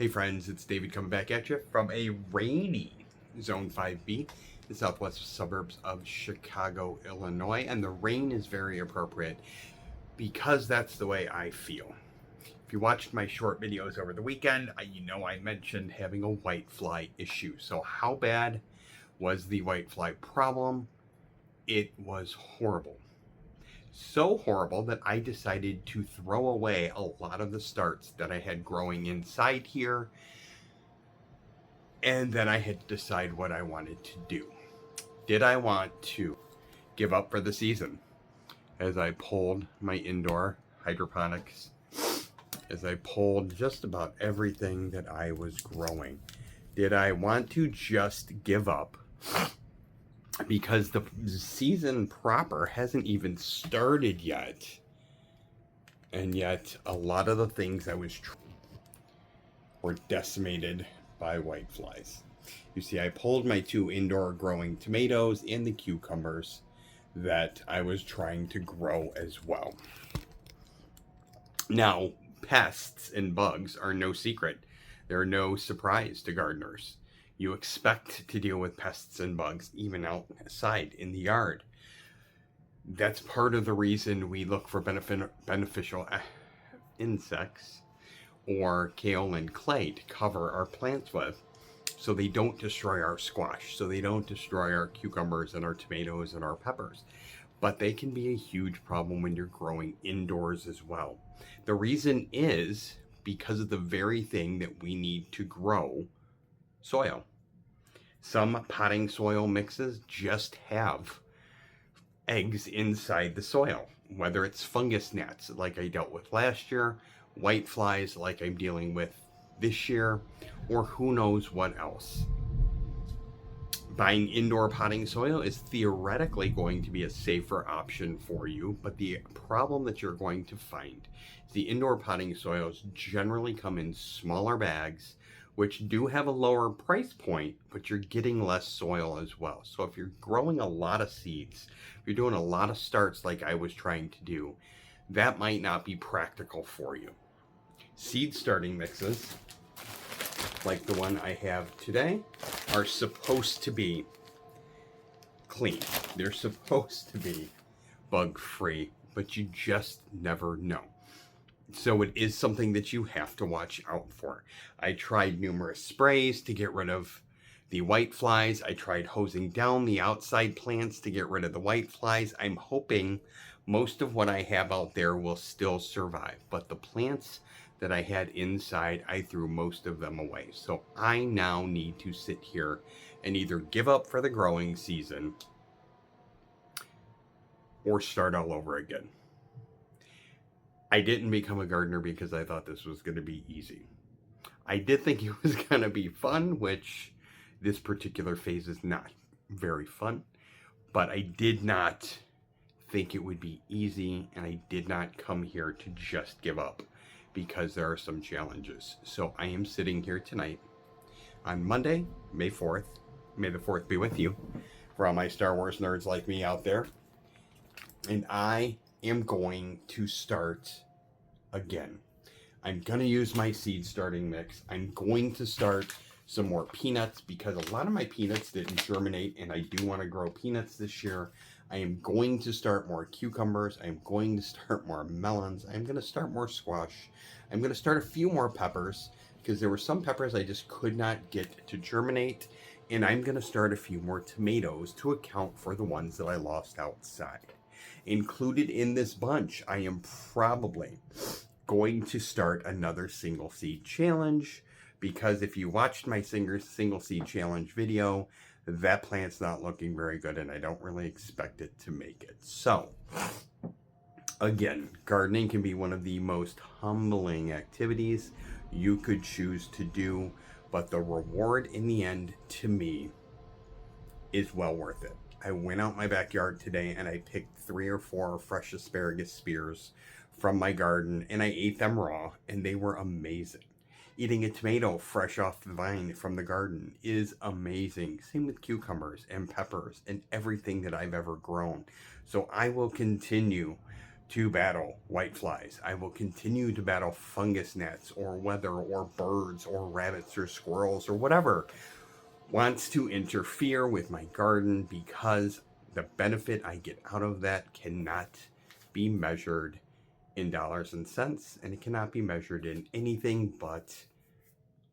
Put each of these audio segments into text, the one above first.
Hey friends, it's David coming back at you from a rainy Zone 5B, the southwest suburbs of Chicago, Illinois, and the rain is very appropriate because that's the way I feel. If you watched my short videos over the weekend, I mentioned having a whitefly issue. So how bad was the whitefly problem? It was horrible. So horrible that I decided to throw away a lot of the starts that I had growing inside here, and then I had to decide what I wanted to do. Did I want to give up for the season as I pulled my indoor hydroponics, as I pulled just about everything that I was growing? Did I want to just give up because the season proper hasn't even started yet? And yet a lot of the things I was were decimated by whiteflies. You see, I pulled my 2 indoor growing tomatoes and the cucumbers that I was trying to grow as well. Now, pests and bugs are no secret. They're no surprise to gardeners. You expect to deal with pests and bugs even outside in the yard. That's part of the reason we look for beneficial insects or kale and clay to cover our plants with, so they don't destroy our squash, so they don't destroy our cucumbers and our tomatoes and our peppers. But they can be a huge problem when you're growing indoors as well. The reason is because of the very thing that we need to grow: soil. Some potting soil mixes just have eggs inside the soil, whether it's fungus gnats like I dealt with last year, whiteflies like I'm dealing with this year, or who knows what else. Buying indoor potting soil is theoretically going to be a safer option for you, but the problem that you're going to find is the indoor potting soils generally come in smaller bags, which do have a lower price point, but you're getting less soil as well. So if you're growing a lot of seeds, if you're doing a lot of starts like I was trying to do, that might not be practical for you. Seed starting mixes, like the one I have today, are supposed to be clean. They're supposed to be bug-free, but you just never know. So it is something that you have to watch out for. I tried numerous sprays to get rid of the whiteflies. I tried hosing down the outside plants to get rid of the whiteflies. I'm hoping most of what I have out there will still survive, but the plants that I had inside, I threw most of them away. So I now need to sit here and either give up for the growing season or start all over again. I didn't become a gardener because I thought this was going to be easy. I did think it was going to be fun, which this particular phase is not very fun, but I did not think it would be easy, and I did not come here to just give up because there are some challenges. So I am sitting here tonight on Monday, May 4th. May the 4th be with you for all my Star Wars nerds like me out there. And I am going to start again. I'm going to use my seed starting mix. I'm going to start some more peanuts because a lot of my peanuts didn't germinate, and I do want to grow peanuts this year. I am going to start more cucumbers. I'm going to start more melons. I'm going to start more squash. I'm going to start a few more peppers because there were some peppers I just could not get to germinate. And I'm going to start a few more tomatoes to account for the ones that I lost outside. Included in this bunch, I am probably going to start another single seed challenge, because if you watched my single seed challenge video, that plant's not looking very good, and I don't really expect it to make it. So, again, gardening can be one of the most humbling activities you could choose to do, but the reward in the end, to me, is well worth it. I went out my backyard today and I picked 3 or 4 fresh asparagus spears from my garden, and I ate them raw, and they were amazing. Eating a tomato fresh off the vine from the garden is amazing. Same with cucumbers and peppers and everything that I've ever grown. So I will continue to battle whiteflies. I will continue to battle fungus gnats or weather or birds or rabbits or squirrels or whatever wants to interfere with my garden, because the benefit I get out of that cannot be measured in dollars and cents, and it cannot be measured in anything but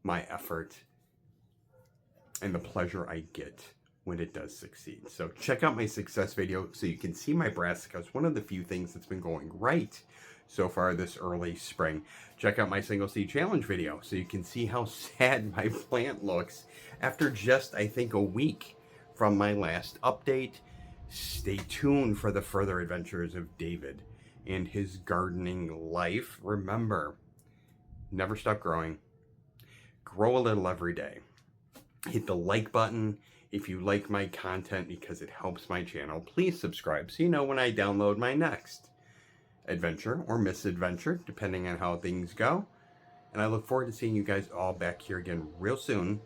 my effort and the pleasure I get when it does succeed. So check out my success video so you can see my brassicas, one of the few things that's been going right so far this early spring. Check out my single seed challenge video so you can see how sad my plant looks after just, I think, a week from my last update. Stay tuned for the further adventures of David and his gardening life. Remember, never stop growing. Grow a little every day. Hit the like button if you like my content, because it helps my channel. Please subscribe so you know when I download my next adventure or misadventure, depending on how things go. And I look forward to seeing you guys all back here again real soon,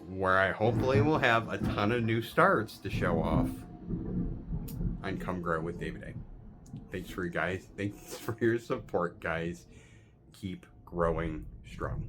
where I hopefully will have a ton of new starts to show off on Come Grow with David A. Thanks for your support, guys. Keep growing strong.